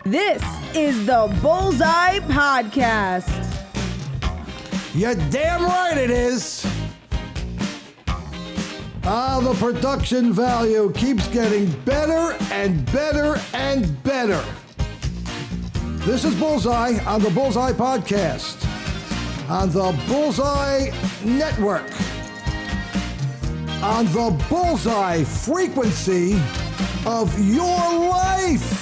This is the Bullseye Podcast. You're damn right it is. The production value keeps getting better and better and better. This is Bullseye on the Bullseye Podcast, on the Bullseye Network, on the Bullseye frequency of your life.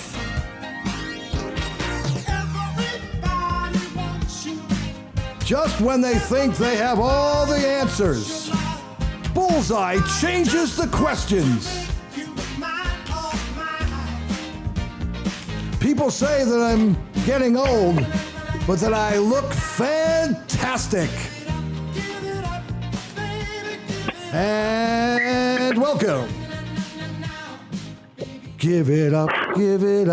Just when they think they have all the answers, Bullseye changes the questions. People say that I'm getting old, but that I look fantastic. And welcome. Give it up, baby,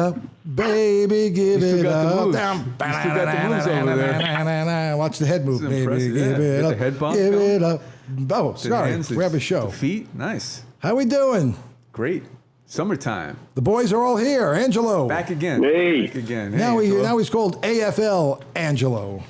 give it up. You still got the moves over there. Watch the head move, baby. Give it up. The head bump give going? it up. Oh, sorry. We have a show. The feet, nice. How we doing? Great. Summertime. The boys are all here. Angelo. Back again. Hey. Back again. Hey, Now he's called AFL Angelo.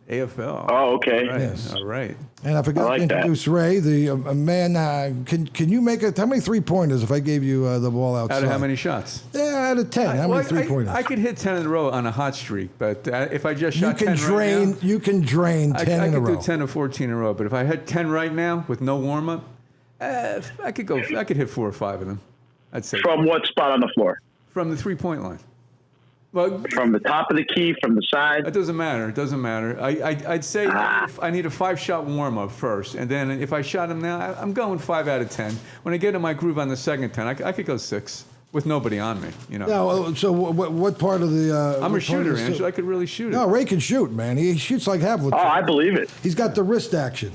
AFL. Oh, okay. All right. Yes. All right. And I forgot to introduce Ray, the man. Can you make how many 3-pointers if I gave you the ball outside? Out of how many shots? Yeah, out of 10. How many 3-pointers? I could hit 10 in a row on a hot streak, but if I just shot 10 right now, you can drain 10 in a row. I could do 10 or 14 in a row, but if I had 10 right now with no warm up, I could hit 4 or 5 of them. I'd say. From what spot on the floor? From the 3-point line. Well, from the top of the key, from the side? It doesn't matter. It doesn't matter. I'd say I need a 5-shot warm-up first, and then if I shot him now, I'm going 5 out of 10. When I get in my groove on the second 10, I could go 6 with nobody on me. You know. No, so what part of the? I'm a shooter, Angel. I could really shoot it. No, Ray can shoot, man. He shoots like Havlicek. Oh, I believe it. He's got the wrist action.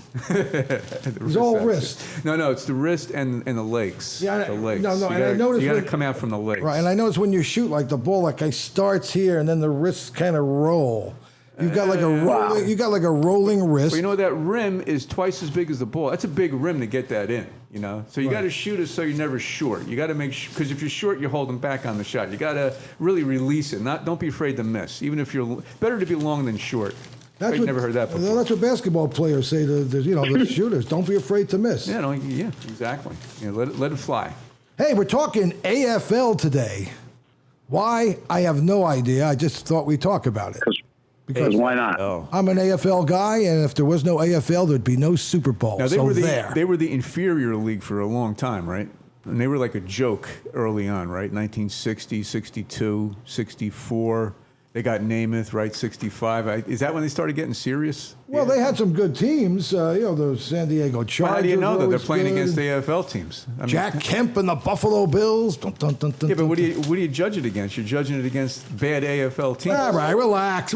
He's all wrist. No, it's the wrist and the legs. Yeah, the legs. No, and I noticed you got to come out from the legs. Right, and I notice when you shoot, like the ball, like it starts here, and then the wrists kind of roll. You've got like a rolling. You got like a rolling wrist. Well, you know that rim is twice as big as the ball. That's a big rim to get that in. You know, so you got to shoot it so you're never short. You got to make because if you're short, you're holding back on the shot. You got to really release it. Don't be afraid to miss. Even if you're better to be long than short. I've never heard that before. That's what basketball players say to the shooters. Don't be afraid to miss. Yeah, exactly. Let it fly. Hey, we're talking AFL today. Why? I have no idea. I just thought we'd talk about it. Because why not? I'm an AFL guy, and if there was no AFL, there'd be no Super Bowl. Now, they were the inferior league for a long time, right? And they were like a joke early on, right? 1960, 62, 64. They got Namath, right? 65. Is that when they started getting serious? Well, they had some good teams. The San Diego Chargers. How do you know that they're playing against AFL teams? Jack Kemp and the Buffalo Bills. Yeah, but what do you judge it against? You're judging it against bad AFL teams. All right, relax.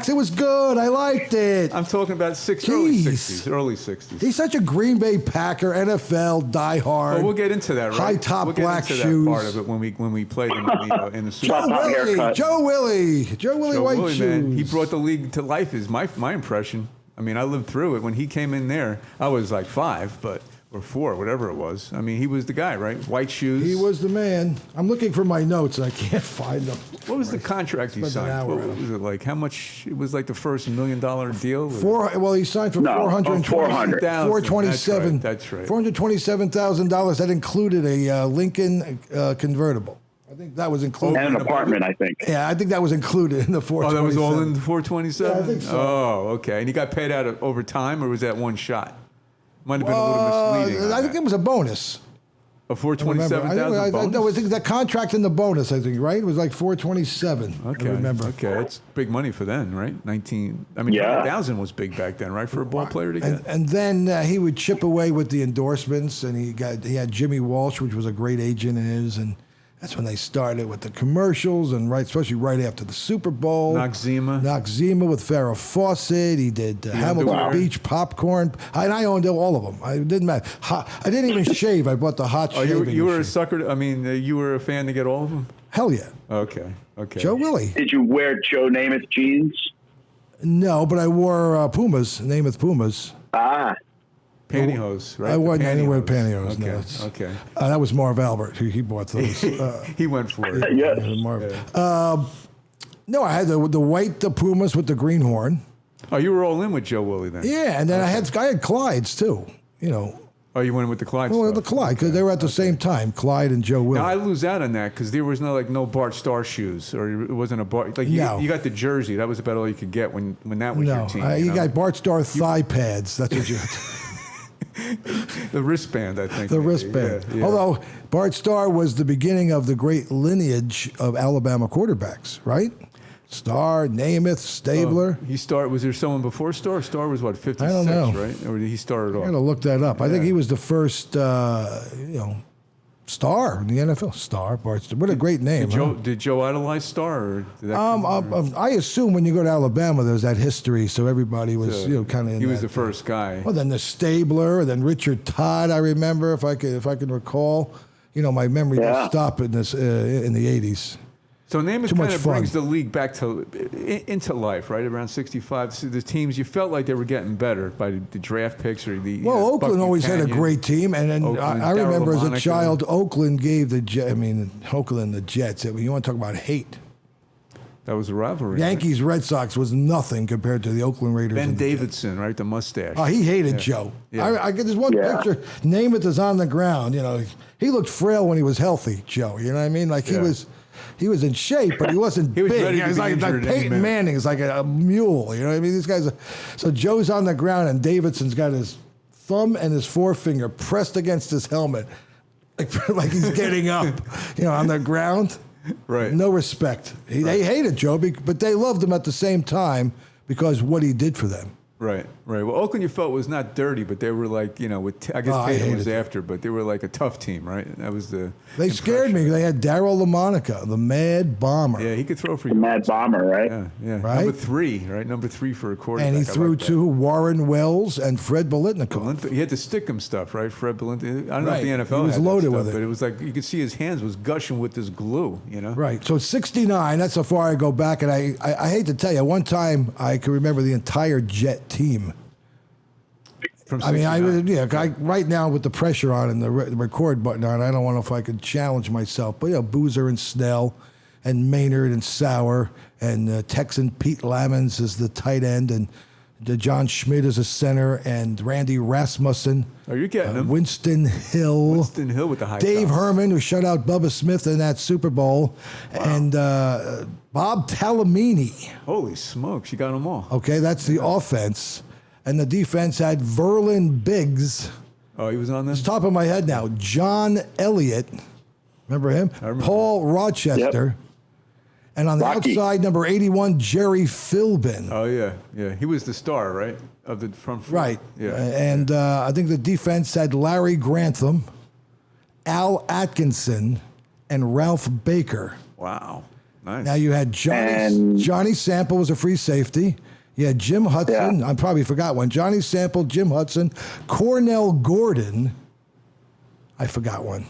It was good. I liked it. I'm talking about early 60s. He's such a Green Bay Packer, NFL diehard. Well, we'll get into that, right? High top black shoes. That part of it when we play them in the Super Bowl. Joe Willie white shoes. Man, he brought the league to life. Is my impression. I mean, I lived through it. When he came in there, I was like 5, or 4, whatever it was. I mean, he was the guy, right? White shoes. He was the man. I'm looking for my notes, and I can't find them. What was the contract he signed? What was it like? How much? It was like the first $1 million deal? He signed for $427,000. That's right. $427,000. That included a Lincoln convertible. I think that was included. And an apartment, I think. Yeah, I think that was included in the 427. Oh, that was all in the 427? Yeah, I think so. Oh, okay. And he got paid out over time, or was that one shot? Might have been a little misleading. I think it was a bonus. A $427,000 bonus? I think that contract and the bonus, I think, right? It was like $427. Okay. I remember. Okay, that's big money for then, right? 20,000 was big back then, right? For a ball player to get. And then he would chip away with the endorsements, and he had Jimmy Walsh, which was a great agent of his, and that's when they started with the commercials, and especially right after the Super Bowl. Noxzema with Farrah Fawcett. He did Hamilton Beach popcorn. And I owned all of them. It didn't matter. I didn't even shave. I bought the hot shaving you were machine. a sucker. I mean, you were a fan to get all of them? Hell yeah. Okay. Joe Willie. Did you wear Joe Namath jeans? No, but I wore Namath Pumas. Pantyhose, right? I didn't wear pantyhose. Okay. No, that was Marv Albert. He bought those. He went for it. Yes. Marv. No, I had the white Pumas with the green horn. Oh, you were all in with Joe Willie then? Yeah, and then I had Clydes too. You know. Oh, you went with the Clyde Well, stuff. the Clyde, because they were at the same time, Clyde and Joe Willie. Now, I lose out on that because there was no Bart Starr shoes, or it wasn't a Bart. Like you got the jersey. That was about all you could get when that was your team. You got Bart Starr thigh pads. That's what you. The wristband, I think. The wristband. Yeah. Although Bart Starr was the beginning of the great lineage of Alabama quarterbacks, right? Starr, Namath, Stabler. Was there someone before Starr? Starr was what, 56, I don't know. Right? Or did he start it off? I gotta look that up. I think he was the first, star in the NFL. Star, Bart Starr. What a great name. Did Joe idolize Starr? Or did that I assume when you go to Alabama, there's that history, so everybody was, kind of. He was the first guy. Well, then the Stabler, then Richard Todd. I remember, if I can recall. My memory does stop in this in the '80s. So Namath kind of brings the league back into life, right? Around 65. So the teams, you felt like they were getting better by the draft picks or the. Well, Oakland always had a great team, and then I remember as a child, Oakland gave Oakland the Jets. You want to talk about hate? That was a rivalry. Yankees Red Sox was nothing compared to the Oakland Raiders. Ben Davidson, right? The mustache. Oh, he hated Joe. Yeah. I get this one picture. Namath is on the ground. He looked frail when he was healthy, Joe. You know what I mean? Like he was in shape, but he wasn't he was big. Ready to He was be like Peyton Manning is like a mule. You know what I mean? These guys. So Joe's on the ground, and Davidson's got his thumb and his forefinger pressed against his helmet, like he's getting up. On the ground. Right. No respect. They hated Joe, but they loved him at the same time because what he did for them. Right. Well, Oakland, you felt was not dirty, but they were like, I guess Tatum was after, but they were like a tough team, right? That was the. They scared me. They had Darryl LaMonica, the Mad Bomber. Yeah, he could throw for you. The Mad Bomber, right? Yeah. Right? Number 3, right? Number 3 for a quarterback. And he threw to Warren Wells and Fred Biletnikoff. He had the stickum stuff, right? Fred Biletnikoff. I don't know if the NFL he was had loaded that stuff, with it. But it was like you could see his hands was gushing with this glue, Right. So 69, that's how far I go back. And I hate to tell you, one time I can remember the entire Jet team. Right now with the pressure on and the record button on, I don't know if I could challenge myself. But Boozer and Snell, and Maynard and Sauer, and Texan Pete Lamons is the tight end, and John Schmidt is a center, and Randy Rasmussen. Oh, you're getting him. Winston Hill. Winston Hill with the high Dave tops. Herman, who shut out Bubba Smith in that Super Bowl, and Bob Talamini. Holy smokes, you got them all. Okay, that's the offense. And the defense had Verlin Biggs. Oh, he was on this? It's top of my head now. John Elliott. Remember him? I remember. Paul Rochester. Yep. And on the outside, number 81, Jerry Philbin. Oh, yeah. He was the star, right? Right. Yeah. And I think the defense had Larry Grantham, Al Atkinson, and Ralph Baker. Wow. Nice. Now you had Johnny Sample was a free safety. You had Jim Hudson. Yeah. I probably forgot one. Johnny Sample, Jim Hudson, Cornell Gordon. I forgot one.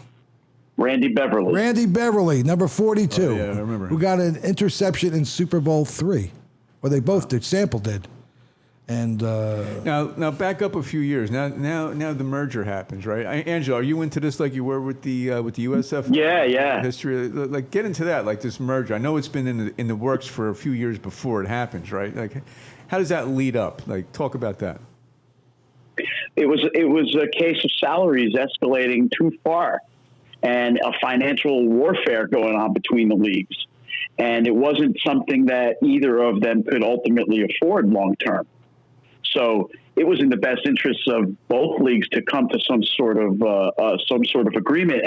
Randy Beverly, number 42. Oh, yeah, I remember. Who got an interception in Super Bowl III. Well, they both did. Sample did. And now back up a few years. Now the merger happens, right? Angela, are you into this like you were with the USFL? Yeah. History, like get into that, like this merger. I know it's been in the works for a few years before it happens, right? Like, how does that lead up? Like, talk about that. It was a case of salaries escalating too far, and a financial warfare going on between the leagues, and it wasn't something that either of them could ultimately afford long term. So it was in the best interests of both leagues to come to some sort of agreement,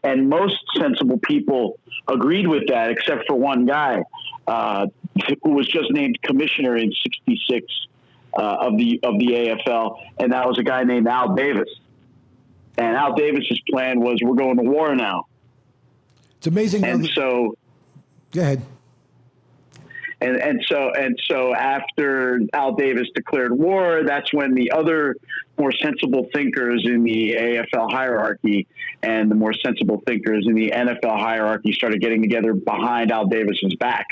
and most sensible people agreed with that, except for one guy who was just named commissioner in '66 of the AFL, and that was a guy named Al Davis. And Al Davis's plan was, we're going to war now. It's amazing. And so, go ahead. And so after Al Davis declared war, that's when the other more sensible thinkers in the AFL hierarchy and the more sensible thinkers in the NFL hierarchy started getting together behind Al Davis's back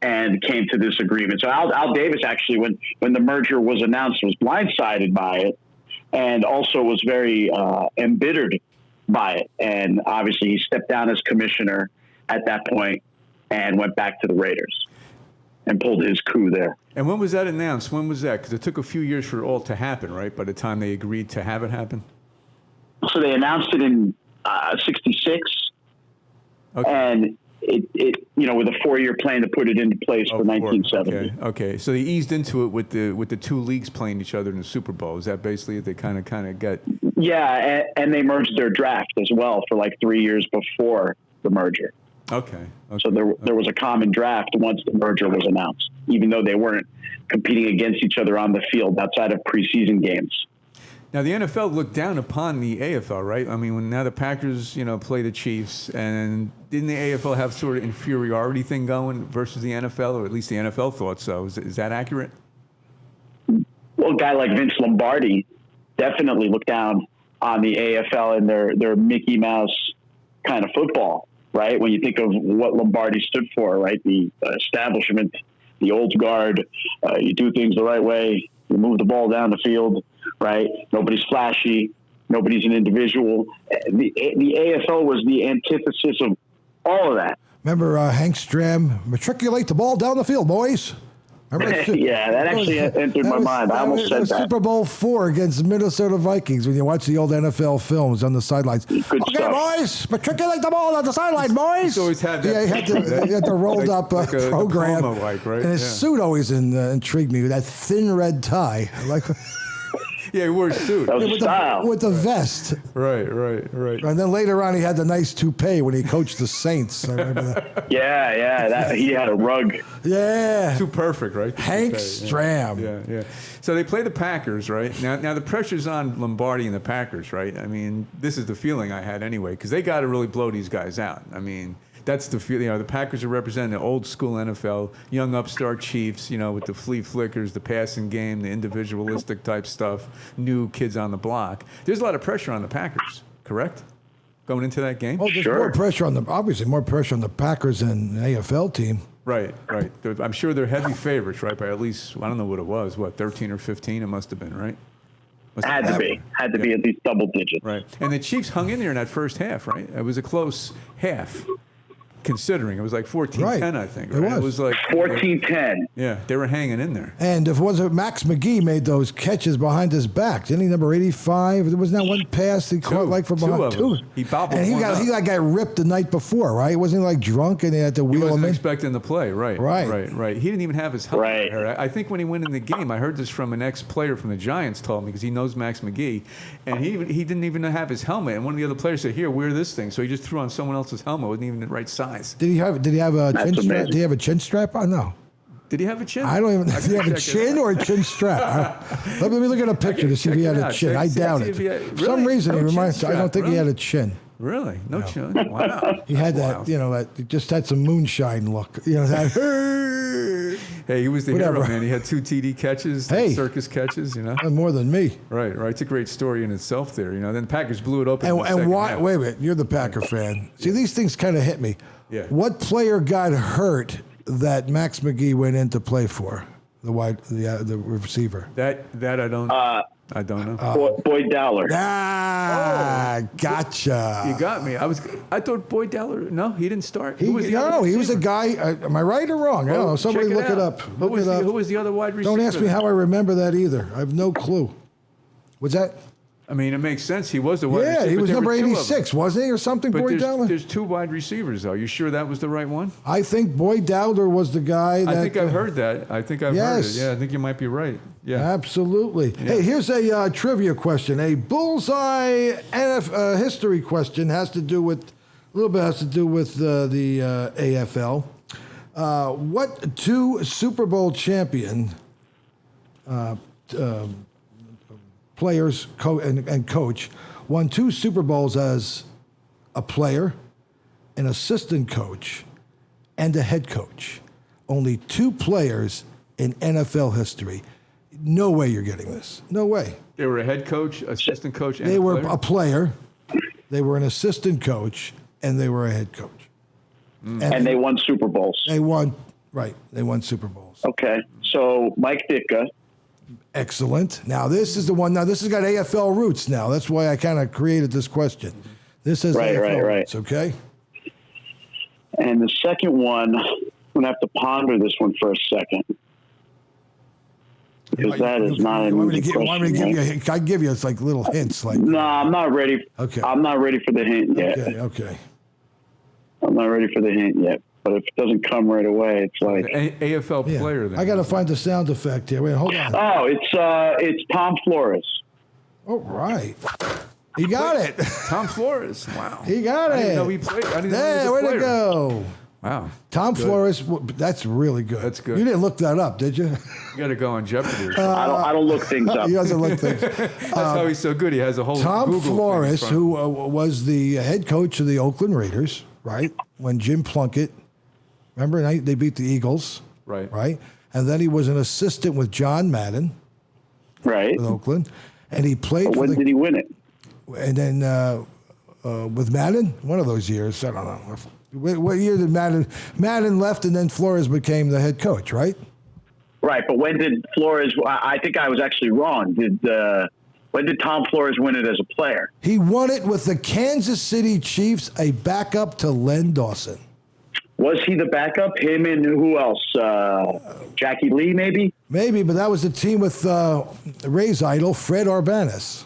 and came to this agreement. So Al Davis actually, when the merger was announced, was blindsided by it, and also was very embittered by it. And obviously he stepped down as commissioner at that point. and went back to the Raiders and pulled his coup there. And when was that announced? When was that? Because it took a few years for it all to happen, right? By the time they agreed to have it happen? So they announced it in 66, Okay. and it with a 4-year plan to put it into place for 1970. Okay. So they eased into it with the two leagues playing each other in the Super Bowl. Is that basically it? They kind of got... Yeah, and they merged their draft as well for like 3 years before the merger. Okay. So there was a common draft once the merger was announced, even though they weren't competing against each other on the field outside of preseason games. Now, the NFL looked down upon the AFL, right? I mean, when now the Packers, play the Chiefs, and didn't the AFL have sort of inferiority thing going versus the NFL, or at least the NFL thought so? Is that accurate? Well, a guy like Vince Lombardi definitely looked down on the AFL and their Mickey Mouse kind of football, right? When you think of what Lombardi stood for, right? The establishment, the old guard, you do things the right way, you move the ball down the field, right? Nobody's flashy. Nobody's an individual. The AFL was the antithesis of all of that. Remember Hank Stram, matriculate the ball down the field, boys. Yeah, that actually entered my mind. I almost said that. Super Bowl IV against the Minnesota Vikings when you watch the old NFL films on the sidelines. Good okay, stuff. boys, matriculate the ball on the sideline, boys. He's always had that. Yeah, he had the rolled up program. Right? And his suit always intrigued me with that thin red tie. Yeah, he wore a suit. That was style. With the vest. Right. And then later on, he had the nice toupee when he coached the Saints. I remember that. Yeah. He had a rug. Yeah. Too perfect, right? Hank Stram. Yeah. So they play the Packers, right? Now the pressure's on Lombardi and the Packers, right? I mean, this is the feeling I had anyway, because they got to really blow these guys out. I mean, that's the feeling. The Packers are representing the old school NFL, young upstart Chiefs, with the flea flickers, the passing game, the individualistic type stuff, new kids on the block. There's a lot of pressure on the Packers, correct? Going into that game? Oh, there's more pressure obviously more pressure on the Packers than the AFL team. Right. I'm sure they're heavy favorites, right? By at least, I don't know what it was, 13 or 15 it must have been, right? Had to be at least double digits. Right. And the Chiefs hung in there in that first half, right? It was a close half. Considering it was like 14-10, I think. Right? It was like 14-10. Yeah, they were hanging in there. And if it wasn't Max McGee made those catches behind his back, didn't he? Number 85. There wasn't that one pass he caught like from behind. Two. He bobbled. And he got ripped the night before, right? Wasn't he like drunk and they had to wheel him in? He wasn't expecting to play, right? He didn't even have his helmet. Right. I think when he went in the game, I heard this from an ex-player from the Giants told me because he knows Max McGee, and he didn't even have his helmet. And one of the other players said, "Here, wear this thing." So he just threw on someone else's helmet. It wasn't even the right size. Did he have a chin strap? Did he have a chin strap on? No. Did he have a chin? I don't even. Did he have a chin or a chin strap? Let me look at a picture to see if he had a chin. I doubt it. For some reason, he reminds. I don't think he had a chin. Really? No chin. Wow. He had that. That he just had some moonshine look. That. Hey, he was the hero, man. He had 2 TD catches, circus catches. More than me. Right. It's a great story in itself. There. Then Packers blew it open. And why? Wait a minute. You're the Packer fan. See, these things kind of hit me. Yeah. What player got hurt that Max McGee went in to play for? The receiver. That I don't. I don't know. Boyd Dowler. Gotcha. You got me. I thought Boyd Dowler. No, he didn't start. He was a guy. Am I right or wrong? I don't know. Somebody look it up. Who was the other wide receiver? Don't ask me how I remember that either. I have no clue. Was that? I mean, it makes sense. He was the wide receiver. Yeah, he was number 86, wasn't he, or something, Boyd Dowler? There's 2 wide receivers, though. You sure that was the right one? I think Boyd Dowler was the guy that... I think I've heard that. I think I've heard it. Yeah, I think you might be right. Yeah. Absolutely. Yeah. Hey, here's a trivia question. A Bullseye history question has to do with the AFL. What 2 Super Bowl champion players and coach won 2 Super Bowls as a player, an assistant coach, and a head coach? Only 2 players in NFL history. No way you're getting this. No way. They were a head coach, assistant coach, and they were a player. They were an assistant coach, and they were a head coach. And they won Super Bowls. They won Super Bowls. Okay. So Mike Ditka. Excellent. Now, this is the one. Now, this has got AFL roots now. That's why I kind of created this question. This is AFL roots, okay? And the second one, I'm going to have to ponder this one for a second. Because that is not an easy question. I give you, it's like little hints. Like, no, I'm not ready. Okay. I'm not ready for the hint yet. Okay. I'm not ready for the hint yet. But if it doesn't come right away, it's like AFL player. Then I got to find the sound effect here. Wait, hold on. Oh, it's Tom Flores. Oh, right. He got it. Tom Flores. Wow. He got it. I didn't know he played. I didn't know he was a way player. to go. Wow. Tom Flores, that's really good. That's good. You didn't look that up, did you? You got to go on Jeopardy. I don't look things up. He doesn't look things. That's how he's so good. He has a whole Tom Google Flores, thing who was the head coach of the Oakland Raiders, right? When Jim Plunkett, remember, they beat the Eagles. Right. Right? And then he was an assistant with John Madden. Right. With Oakland. And he played But when did he win it? And then with Madden, one of those years, I don't know. What year did Madden left, and then Flores became the head coach, right? Right, but when did Flores? I think I was actually wrong. When did Tom Flores win it as a player? He won it with the Kansas City Chiefs, a backup to Len Dawson. Was he the backup? Him and who else? Jackie Lee, maybe? Maybe, but that was the team with Ray's idol, Fred Urbanus.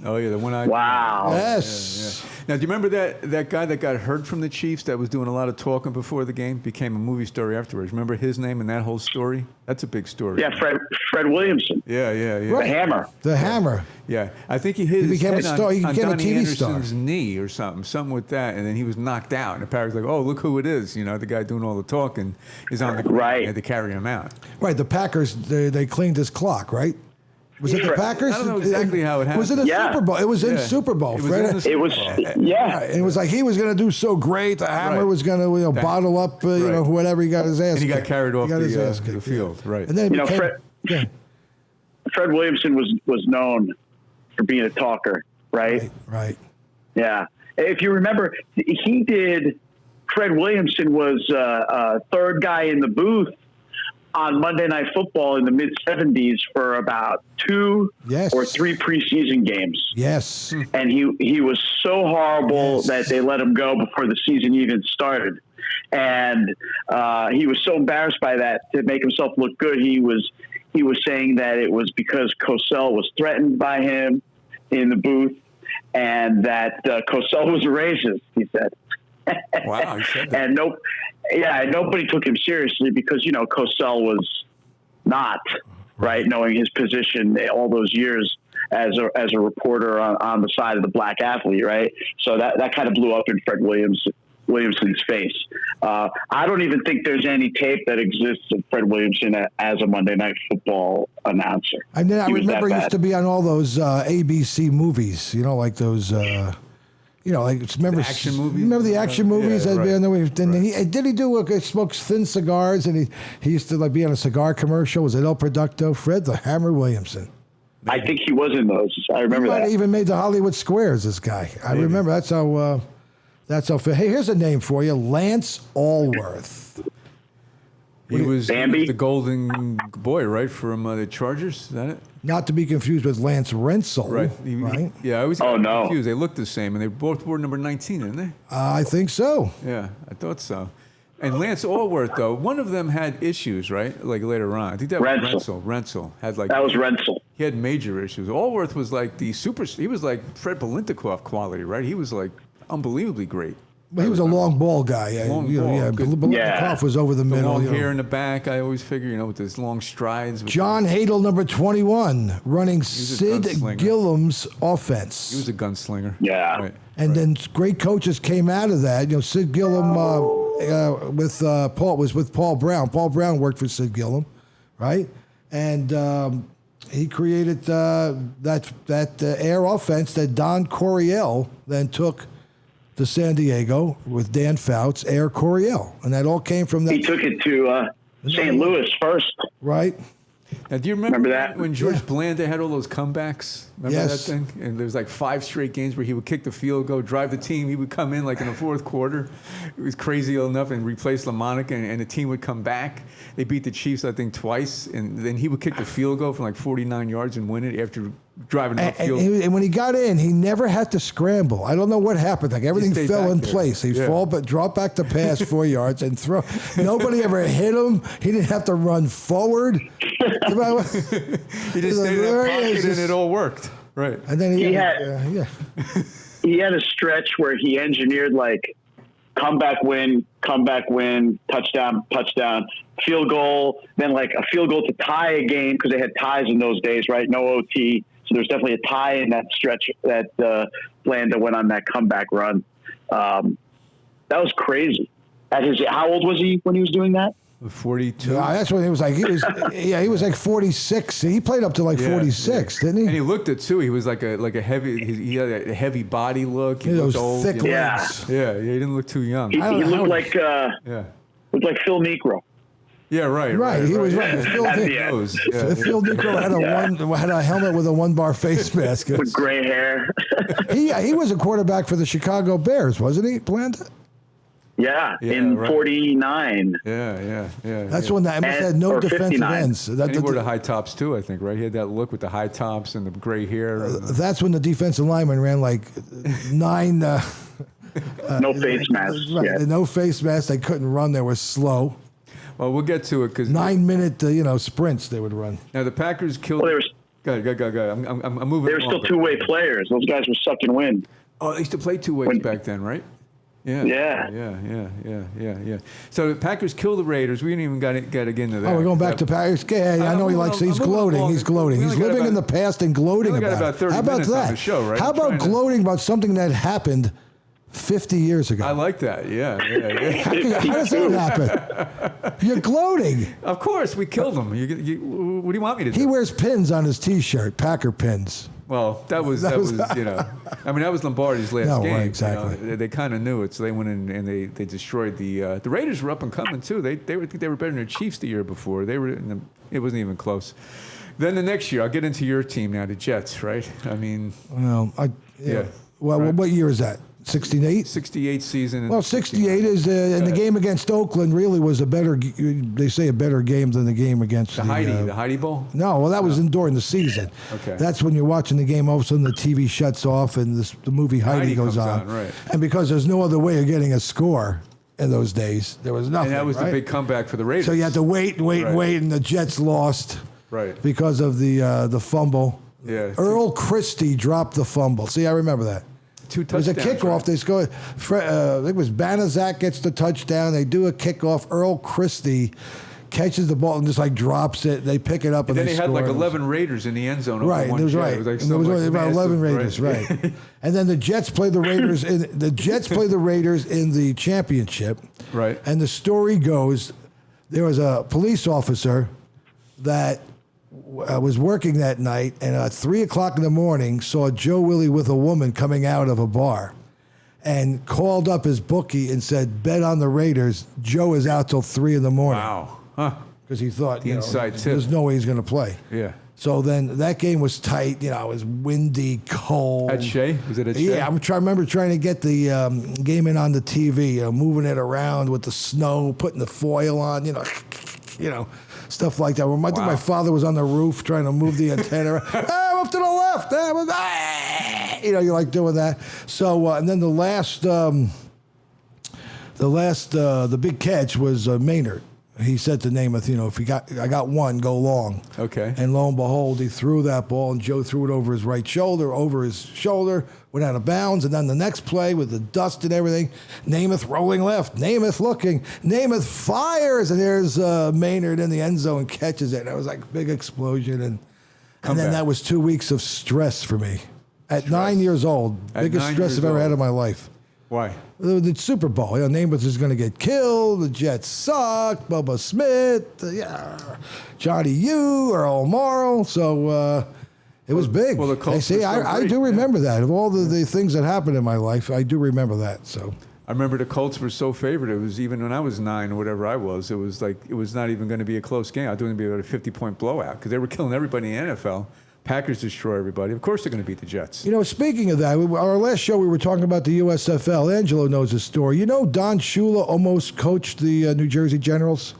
Oh, yeah, the one I... Wow. Yes. Yeah. Now, do you remember that guy that got hurt from the Chiefs that was doing a lot of talking before the game? Became a movie story afterwards. Remember his name and that whole story? That's a big story. Yeah, Fred Williamson. Yeah. The Hammer. The Hammer. Yeah, I think he hit his became a head star. He on became a Donnie TV Anderson's star. knee or something with that, and then he was knocked out. And the Packers like, oh, look who it is. You know, the guy doing all the talking is on the ground. Right. They had to carry him out. Right, the Packers, they cleaned his clock, right? Was it the Packers? I don't know exactly how it happened. Was it a Super Bowl? It was in Super Bowl. It was in the Super Bowl. And it was like he was going to do so great. The Hammer was going to bottle up, whatever he got his ass. And he got carried off the field. Right. And then Fred Williamson was known for being a talker, right? Right. Yeah. If you remember, Fred Williamson was third guy in the booth on Monday Night Football in the mid-'70s for about 2 or 3 preseason games. Yes. And he was so horrible that they let him go before the season even started. And he was so embarrassed by that to make himself look good. He was saying that it was because Cosell was threatened by him in the booth and that Cosell was a racist, he said. Wow, he said that. And nobody took him seriously because, Cosell was not, right, knowing his position all those years as a reporter on the side of the black athlete, right? So that kind of blew up in Fred Williamson's face. I don't even think there's any tape that exists of Fred Williamson as a Monday Night Football announcer. And then I remember he used to be on all those ABC movies, like those... remember the action movies? Remember the action movies? Yeah, right. Did he do smokes thin cigars? And he used to be on a cigar commercial. Was it El Producto? Fred the Hammer Williamson. I think he was in those. I remember that. He even made the Hollywood Squares. This guy. I remember. That's how. Hey, here's a name for you: Lance Alworth. He was the golden boy, right, from the Chargers? Is that it? Not to be confused with Lance Rensel. Right. Right? I always get confused. They look the same, and they both wore number 19, didn't they? I think so. Yeah, I thought so. And Lance Alworth, though, one of them had issues, right? Like later on. I think that was Rensel. Rensel had that was Rensel. He had major issues. Alworth was like he was like Fred Bilentikov quality, right? He was like unbelievably great. Well, he was a long ball guy. Bilentikov was over the middle. Long hair in the back, I always figure, with his long strides. John Hadel, number 21, running Sid Gillum's offense. He was a gunslinger. Yeah. Right. And then great coaches came out of that. Sid Gillum was with Paul Brown. Paul Brown worked for Sid Gillum, right? And he created that air offense that Don Coryell then took to San Diego with Dan Fouts, Air Coryell. And that all came from that. He took it to St. Louis first. Right. Now, do you remember that? when George Blanda had all those comebacks? Remember that thing? And there was like 5 straight games where he would kick the field goal, drive the team. He would come in like in the fourth quarter. It was crazy enough and replace LaMonica, and the team would come back. They beat the Chiefs, I think, twice. And then he would kick the field goal from like 49 yards and win it after driving the field. And when he got in, he never had to scramble. I don't know what happened. Like everything fell in place. He dropped back to pass 4 yards and throw. Nobody ever hit him. He didn't have to run forward. He just stayed in that pocket and it all worked. Right. And then he had a stretch where he engineered like comeback win, touchdown, field goal, then like a field goal to tie a game because they had ties in those days, right? No OT. So there's definitely a tie in that stretch that Blanda went on that comeback run. That was crazy. How old was he when he was doing that? 42. Yeah, that's when he was like. He was like 46. He played up to like 46, didn't he? And he looked it too. He was like a heavy. He had a heavy body look. He those looked old. thick legs. Yeah, he didn't look too young. He looked like Phil Niekro. Yeah, right. He was right. Phil Niekro had a helmet with a 1-bar face mask with gray hair. He was a quarterback for the Chicago Bears, wasn't he, Blanda? Yeah, in 49. Yeah. That's when that had no defensive 59. Ends. And he wore the high tops too, I think, right? He had that look with the high tops and the gray hair. That's when the defensive lineman ran like 9. No face masks. Right, no face masks. They couldn't run. They were slow. Well, we'll get to it because 9-minute, sprints they would run. Now the Packers killed. Well, go. I'm moving. They were still two-way players. Those guys were sucking wind. Oh, they used to play 2 ways back then, right? Yeah. So the Packers kill the Raiders. We didn't even get into that. Oh, we're going back to Packers. Yeah, I know he likes. He's gloating. He's gloating. He's living in the past and gloating about it. How about that? On the show, right? How about gloating about something that happened 50 years ago? I like that. Yeah. How does that happen? You're gloating. Of course, we killed him. What do you want me to do? He wears pins on his T-shirt, Packer pins. Well, that was that was Lombardi's last game. Right, exactly. They kind of knew it, so they went in and they destroyed the Raiders were up and coming too. They were better than the Chiefs the year before. It wasn't even close. Then the next year, I'll get into your team now, the Jets, right? I mean, Well, right. What year is that? 68? 68 season. Well, 68 is, and the game against Oakland really was a better game than the game against the Heidi Bowl? No, well, that was during the season. Okay. That's when you're watching the game, all of a sudden the TV shuts off and the movie Heidi goes on. Right. And because there's no other way of getting a score in those days, there was nothing. And that was the big comeback for the Raiders. So you had to wait, and the Jets lost. Right. Because of the fumble. Yeah. Earl Christie dropped the fumble. See, I remember that. 2 touchdowns. It was a kickoff. Right? They scored. I think it was Banaszak gets the touchdown. They do a kickoff. Earl Christie catches the ball and just like drops it. They pick it up and then they had score. like 11 Raiders in the end zone. Right, It was right. Like there was about 11 Raiders, right? And then the Jets play the Raiders. The Raiders in the championship. Right. And the story goes, there was a police officer that was working that night, and at 3 o'clock in the morning saw Joe Willie with a woman coming out of a bar, and called up his bookie and said, "Bet on the Raiders. Joe is out till 3 in the morning." Wow, huh? Because he thought there's no way he's going to play. Yeah. So then that game was tight. It was windy, cold. At Shea? Was it at Shea? Yeah, I remember trying to get the game in on the TV, moving it around with the snow, putting the foil on, stuff like that. I think my father was on the roof trying to move the antenna. Up to the left. You're like doing that. So, and then the big catch was Maynard. He said to Namath, I got one, go long. Okay. And lo and behold, he threw that ball, and Joe threw it over his shoulder, went out of bounds, and then the next play with the dust and everything, Namath rolling left, Namath looking, Namath fires, and there's Maynard in the end zone, catches it. And it was like a big explosion, and then that was 2 weeks of stress for me. At 9 years old, biggest stress I've ever had in my life. Why? The Super Bowl. Namath is going to get killed. The Jets suck. Bubba Smith. Johnny U. Earl Morrow. So it was big. Well, the Colts I do remember that. Of all the things that happened in my life, I do remember that. So I remember the Colts were so favored. It was even when I was 9 or whatever I was. It was not even going to be a close game. I thought it was going to be about a 50-point blowout because they were killing everybody in the NFL. Packers destroy everybody. Of course they're going to beat the Jets. You know, speaking of that, our last show we were talking about the USFL. Angelo knows the story. You know, Don Shula almost coached the New Jersey Generals?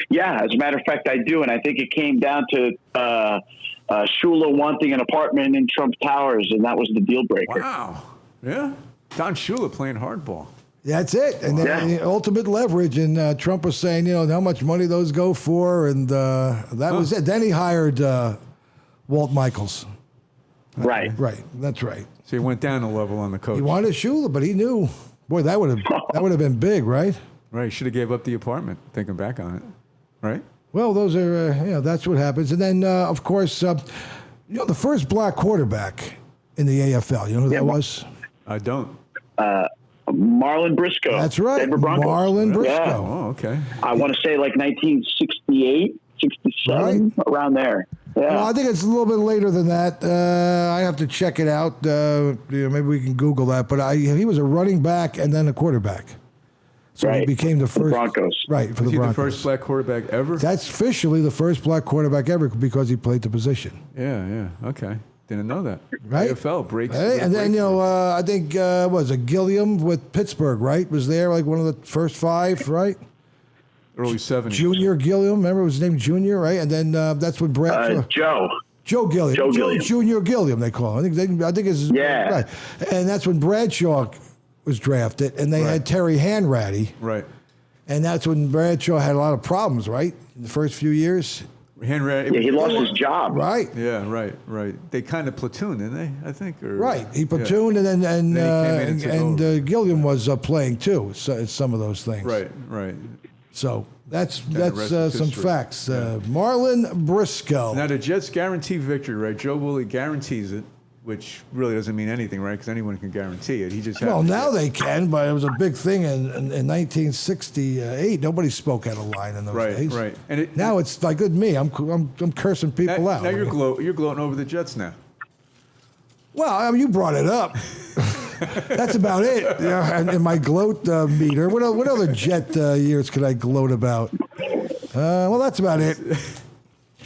Yeah, as a matter of fact, I do. And I think it came down to Shula wanting an apartment in Trump Towers, and that was the deal breaker. Wow. Yeah. Don Shula playing hardball. That's it. And then the ultimate leverage. And Trump was saying, you know, how much money those go for. And that was it. Then he hired Walt Michaels. Right. Right. That's right. So he went down a level on the coach. He wanted Shula, but he knew. Boy, that would have been big, right? Right. He should have gave up the apartment, thinking back on it. Right? Well, those are, that's what happens. And then, of course, you know, the first black quarterback in the AFL, you know who that was? I don't. Marlon Briscoe. That's right. Denver Broncos. Marlon Briscoe. Yeah. Oh, okay. I want to say like 1968, 67, around there. Yeah. Well, I think it's a little bit later than that. I have to check it out. Maybe we can Google that. But he was a running back and then a quarterback. So he became the first. Broncos. Right, for Was the he Broncos. the first black quarterback ever? That's officially the first black quarterback ever because he played the position. Yeah. Okay. Didn't know that. Right. AFL breaks. Hey, and then, you know, I think, was it Gilliam with Pittsburgh, right? Was there like one of the first five, right? Early 70s. Junior Gilliam, remember his name Junior, right? And then that's when Brad. Joe Gilliam. Joe Gilliam. Junior Gilliam, they call him. I think it's right. And that's when Bradshaw was drafted, and they had Terry Hanratty. Right. And that's when Bradshaw had a lot of problems, right? In the first few years. Hanratty. Yeah, he lost his job. Right. Yeah, right. They kind of platooned, didn't they? I think. Or, right. He platooned, and then Gilliam was playing too. So some of those things. Right. So that's some facts. Marlon Briscoe. Now the Jets guarantee victory, right? Joe Willie guarantees it, which really doesn't mean anything, right? Because anyone can guarantee it. He just now they can, but it was a big thing in 1968. Nobody spoke out of line in those days. Right. And now it's like good me. I'm cursing people out. Now you're gloating over the Jets now. Well, I mean, you brought it up. That's about it. And my gloat meter. What other Jet years could I gloat about? Well, that's about it.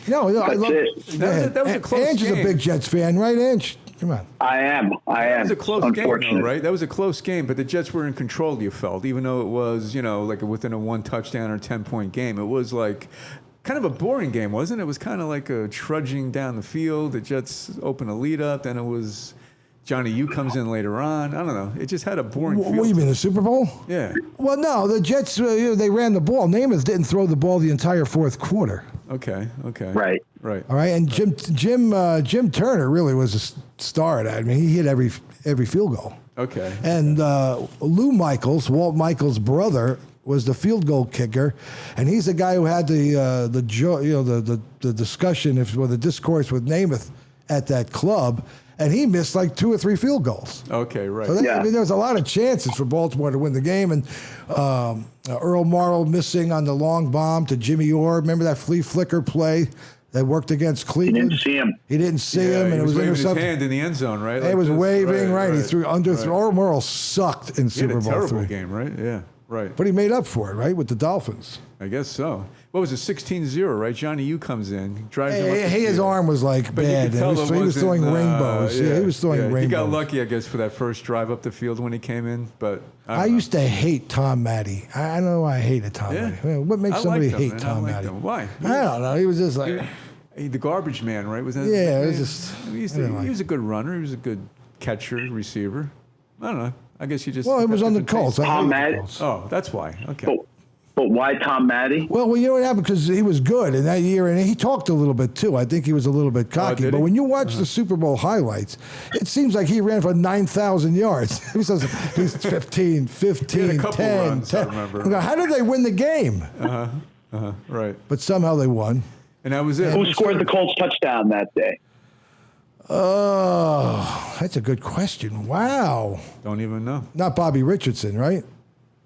No, I love it. That was a close Ange game. is a big Jets fan, right, Ange? Come on. I am. That was a close game, though, right? That was a close game, but the Jets were in control, you felt, even though it was, like within a 1 touchdown or 10-point game. It was like kind of a boring game, wasn't it? It was kind of like a trudging down the field. The Jets opened a lead up, then it was Johnny U comes in later on. I don't know. It just had a boring feel. What do you mean, the Super Bowl? Yeah. Well, no, the Jets, they ran the ball. Namath didn't throw the ball the entire fourth quarter. Okay. Right. All right, and Jim Turner really was a star at that. I mean, he hit every field goal. Okay. And Lou Michaels, Walt Michaels' brother, was the field goal kicker, and he's the guy who had the discussion, the discourse with Namath at that club, and he missed like 2 or 3 field goals. Okay, right. So I mean, there was a lot of chances for Baltimore to win the game, and Earl Morrow missing on the long bomb to Jimmy Orr. Remember that flea flicker play that worked against Cleveland? He didn't see him. And it was waving intercepted. His hand in the end zone, right? He was waving, right. He threw under. Right. Earl Morrow sucked in Super Bowl He had a terrible 3. game, right? Yeah, right. But he made up for it, right, with the Dolphins. I guess so. What was it, 16-0, right? Johnny U comes in, drives him up the His field. arm was like But bad. He was throwing rainbows. Yeah, he was throwing rainbows. He got lucky, I guess, for that first drive up the field when he came in. But I used to hate Tom Matty. I don't know why I hated Tom Matty. What makes somebody hate Tom Matty? Why? I don't know. He was just like... The garbage man, right? Was that? Yeah, it was just... He was a good runner. He was a good catcher, receiver. I don't know. I guess you just... Well, it was on the Colts. Tom Matty? Oh, that's why. Okay. But why Tom Matty? Well, you know what happened? Because he was good in that year, and he talked a little bit, too. I think he was a little bit cocky. But when you watch the Super Bowl highlighghts, it seems like he ran for 9,000 yards. He's 15, 10, runs, 10. I remember. How did they win the game? Right. But somehow they won. And that was it. Who scored the Colts touchdown that day? Oh, that's a good question. Wow. Don't even know. Not Bobby Richardson, right?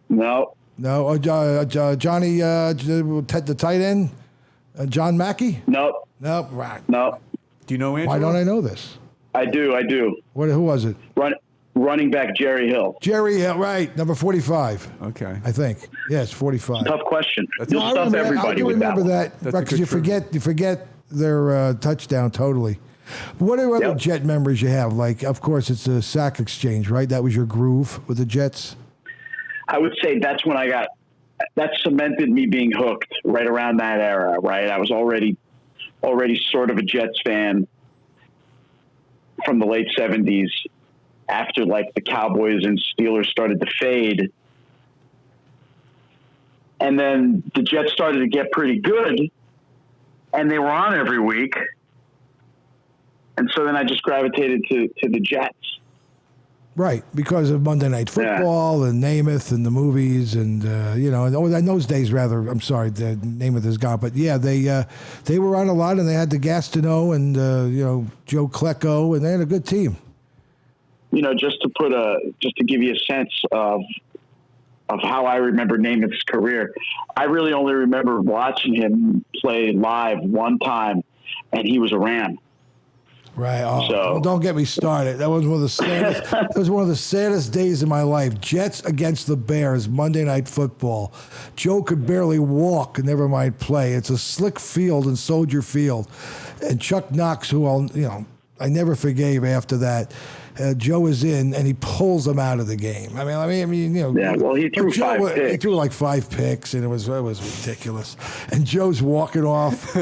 No. No. Johnny, the tight end, John Mackey? Nope. Nope. Right. No. Do you know Andrew? Why don't I know this? I do. Who was it? Running back Jerry Hill. Jerry Hill, right. Number 45. Okay. I think. Yes, 45. Tough question. That's You'll stuff everybody I with remember that. Right, because you forget their touchdown totally. What are other Jet memories you have? Like, of course, it's the sack exchange, right? That was your groove with the Jets? I would say that's when that cemented me being hooked right around that era, right? I was already sort of a Jets fan from the late 70s after, like, the Cowboys and Steelers started to fade. And then the Jets started to get pretty good, and they were on every week. And so then I just gravitated to the Jets. Right, because of Monday Night Football and Namath and the movies and, in those days, rather, I'm sorry, the Namath is gone. But, yeah, they were on a lot, and they had the Gastineau and, Joe Klecko, and they had a good team. Just to give you a sense of how I remember Namath's career, I really only remember watching him play live one time, and he was a Ram. Right. Oh, don't get me started. That was one of the saddest. That was one of the saddest days of my life. Jets against the Bears, Monday Night Football. Joe could barely walk, never mind play. It's a slick field in Soldier Field, and Chuck Knox, who I never forgave after that. Joe is in, and he pulls him out of the game. I mean, Yeah, well, he threw 5 picks. He threw like 5 picks, and it was ridiculous. And Joe's walking off.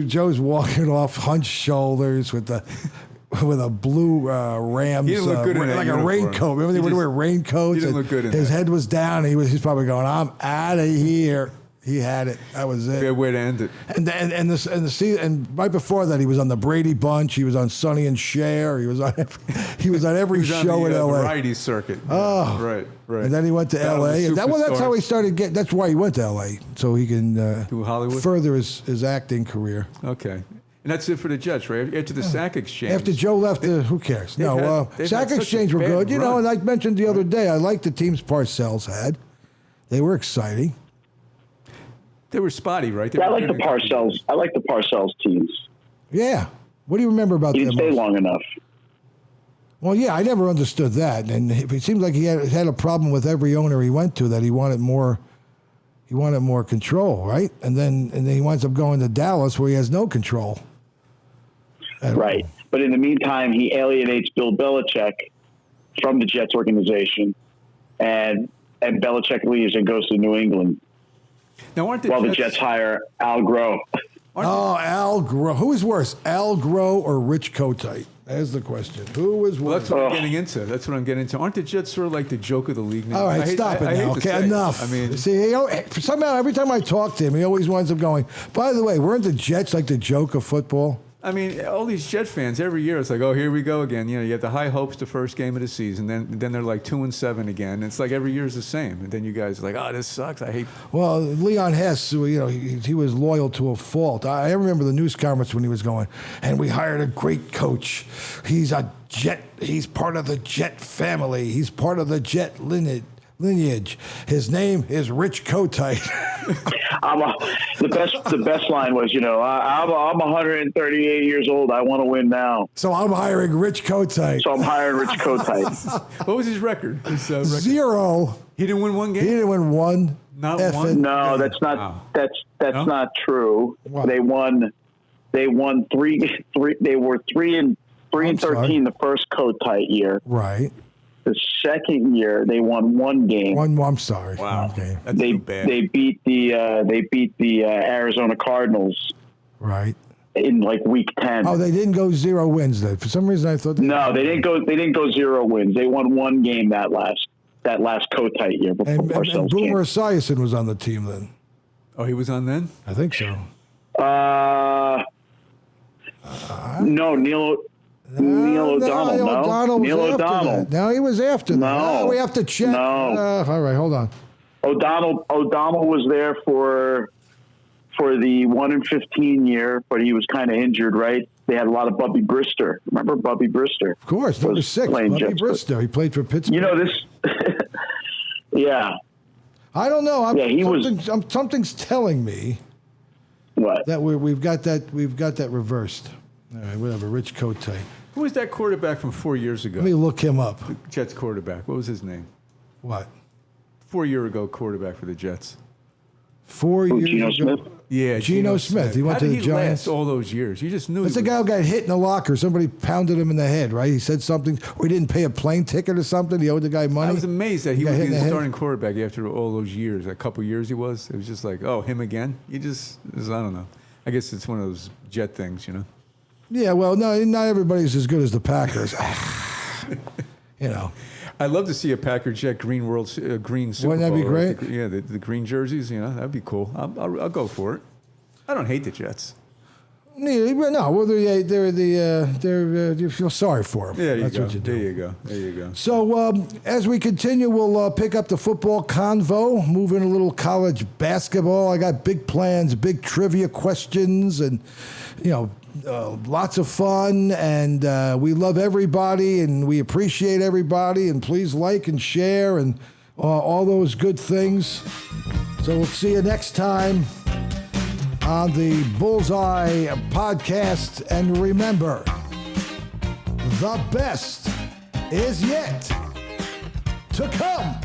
Joe's walking off, hunched shoulders with a blue Rams, he didn't look good in that like uniform. a raincoat. Remember they would wear raincoats. He didn't look good in his that. head was down. And he's probably going, "I'm out of here." He had it. That was it. Good way to end it. And right before that, he was on the Brady Bunch. He was on Sonny and Cher. He was on every show in L.A. Variety circuit. Oh, right. And then he went to L.A. And that's how he started getting. That's why he went to L.A. so he can to Hollywood? further his acting career. Okay. And that's it for the Jets, right? After the sack exchange. After Joe left, who cares? they've Sack had exchange such a were bad good. run. And I mentioned the other day, I liked the teams Parcells had. They were exciting. They were spotty, right? I like the Parcells teams. Yeah. What do you remember about He them? didn't stay long enough. Well, yeah, I never understood that, and it seems like he had a problem with every owner he went to that he wanted more control, right? And then he winds up going to Dallas where he has no control. Right, but in the meantime, he alienates Bill Belichick from the Jets organization, and Belichick leaves and goes to New England. Now, aren't the Jets hire Al Groh? Al Groh. Who is worse, Al Groh or Rich Kotite? That's the question. Who is worse? Well, that's what I'm getting into. Aren't the Jets sort of like the joke of the league now? All right, stop it now. Okay, enough. I mean, see, somehow every time I talk to him, he always winds up going, by the way, weren't the Jets like the joke of football? I mean, all these Jet fans, every year it's like, oh, here we go again. You have the high hopes the first game of the season, then they're like 2-7 again. It's like every year is the same. And then you guys are like, oh, this sucks. I hate. Well, Leon Hess, he was loyal to a fault. I remember the news conference when he was going, and we hired a great coach. He's a Jet. He's part of the Jet family. He's part of the Jet lineage. His name is Rich Kotite. The best line was, I'm 138 years old. I want to win now. So I'm hiring Rich Kotite. What was his record? 0. He didn't win one game. He didn't win one. Not one. No, that's not. Wow. That's not true. Wow. They won 3. They were 3-13 the first Kotite year. Right. The second year, they won one game. I'm sorry. Wow. Okay. That's so bad. They beat the Arizona Cardinals. Right. In like week 10. Oh, they didn't go 0 wins then. For some reason, I thought. They didn't go. They didn't go 0 wins. They won one game that last Kotite year before Parcells and Boomer Esiason was on the team then. Oh, he was on then? I think so. No, Neil O'Donnell. Neil O'Donnell. No, he was after that. No, we have to check. No. All right, hold on. O'Donnell was there for the 1-15 year, but he was kind of injured, right? They had a lot of Bubby Brister. Remember Bubby Brister? Of course, number 6, Bubby Brister. He played for Pittsburgh. Yeah. I don't know. Was. Something's telling me what that we've got that reversed. All right, whatever. Rich Kotite. Who was that quarterback from 4 years ago? Let me look him up. The Jets quarterback. What was his name? What? 4 year ago quarterback for the Jets. 4 years Geno ago. Smith? Yeah, Geno Smith. He went to the Giants. How did he last all those years? You just knew. That's the guy who got hit in the locker. Somebody pounded him in the head, right? He said something, or he didn't pay a plane ticket or something. He owed the guy money. I was amazed that he got was hit in the the head. starting quarterback after all those years. A couple years he was. It was just like, oh, him again? I don't know. I guess it's one of those Jet things, you know? Yeah, well, no, not everybody's as good as the Packers. You know. I'd love to see a Packer Jet green Super Wouldn't Bowl. that be great? The green jerseys, you know, that'd be cool. I'll go for it. I don't hate the Jets. No, well, you feel sorry for them. There you That's go. what you do. There you go. So as we continue, we'll pick up the football convo, move in a little college basketball. I got big plans, big trivia questions, and lots of fun. And we love everybody, and we appreciate everybody. And please like and share and all those good things. So we'll see you next time on the Bullseye podcast. And remember, the best is yet to come.